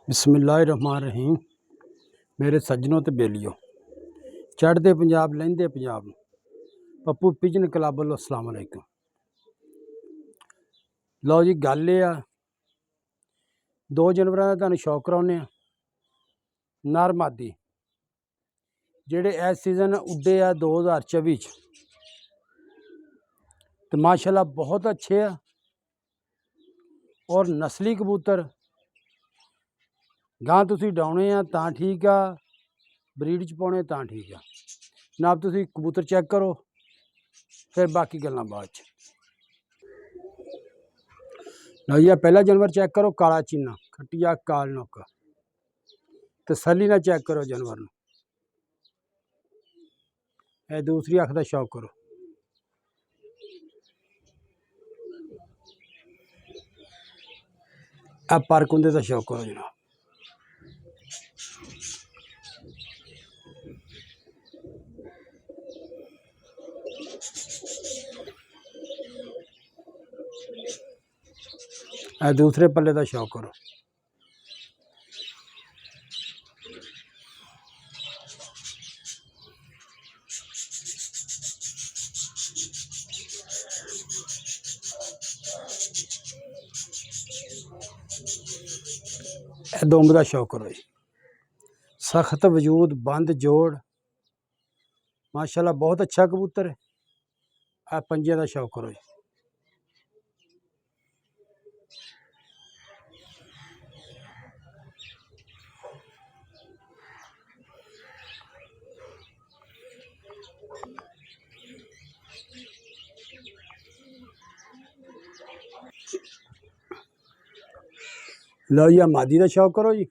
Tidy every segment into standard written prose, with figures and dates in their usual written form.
बिस्मिल्लाहिर्रहमानिर्रहीम। मेरे सज्जनों ते बेलियो, चढ़ते पंजाब लहिंदे पंजाब नूं पप्पू पिजन क्लब वालों अस्सलाम वालेकुम। लो जी, गल ये आ, 2 जानवरां दा तुहानूं शौक कराउने आ। नर मादी जेह्ड़े इस सीजन उड्डे आ 2024 च, ते माशाअल्लाह बहुत अच्छे आ और नस्ली कबूतर गां तुसीं डाउणे आ तां ठीक आ, ब्रीड च पाउणे तां ठीक आ। जनाब तुसीं कबूतर चेक करो, फिर बाकी गल्लां बाद च। लो जी, पहला जानवर चेक करो, काला चीना खट्टिया काल नोक। तसल्ली नाल चेक करो जानवर नूं। ए दूसरी अख दा शौक करो। आ पर कुंदे दा शौक करो जनाब। ए दूसरे पल्ले दा शौक करो। ए दुंब दा शौक करो जी। सख्त वजूद, बंद जोड़, माशाअल्लाह बहुत अच्छा कबूतर है। आ पंजे दा शौक करो जी। लो जी, मादी का शौक करो जी।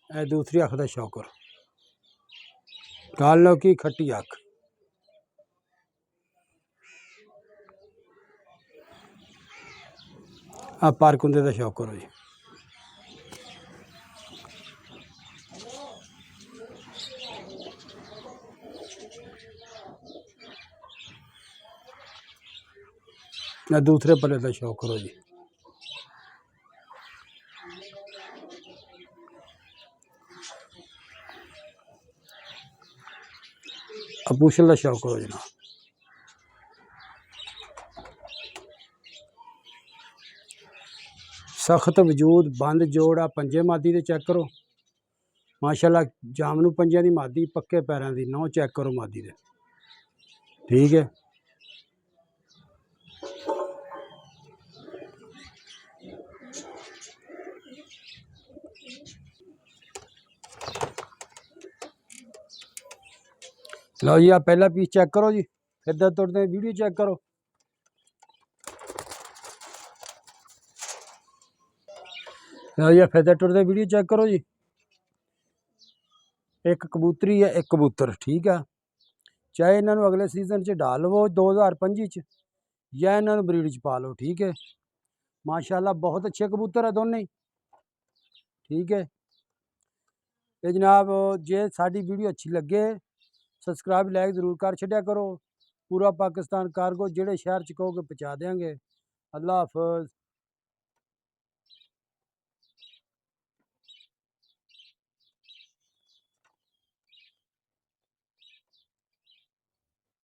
ए दूसरी अख का शौक करो। काल लौकी खट्टी अख। आ पर कुंदे का शौक करो जी। ए दूसरे पल्ले का शौक करो जी। अपूशल का शौक करो जनाब। सख्त वजूद, बंद जोड़, आ पंजे मादी दे चेक करो। माशाअल्लाह जामनू पंजे दी मादी, पक्के पैरों की नौ चेक करो मादी दे। ठीक है। लो जी, पहला पीस चेक करो जी। फिर तुरते वीडियो चेक करो। लो जी, फिर टुरते वीडियो चेक करो जी। एक कबूतरी है, एक कबूतर। ठीक है। चाहे इन्हों अगले सीजन च डाल लवो 2025 च, या इन्हों ब्रीड च पा लो। ठीक है। माशाअल्लाह बहुत अच्छे कबूतर है दोनों ही। ठीक है। तो जनाब, जे साड़ी वीडियो अच्छी लगे, सबसक्राइब लाइक जरूर कर छड्या करो। पूरा पाकिस्तान कार्गो जेड़े शहर च कहोगे पहुँचा देंगे। अल्लाह हाफिज़।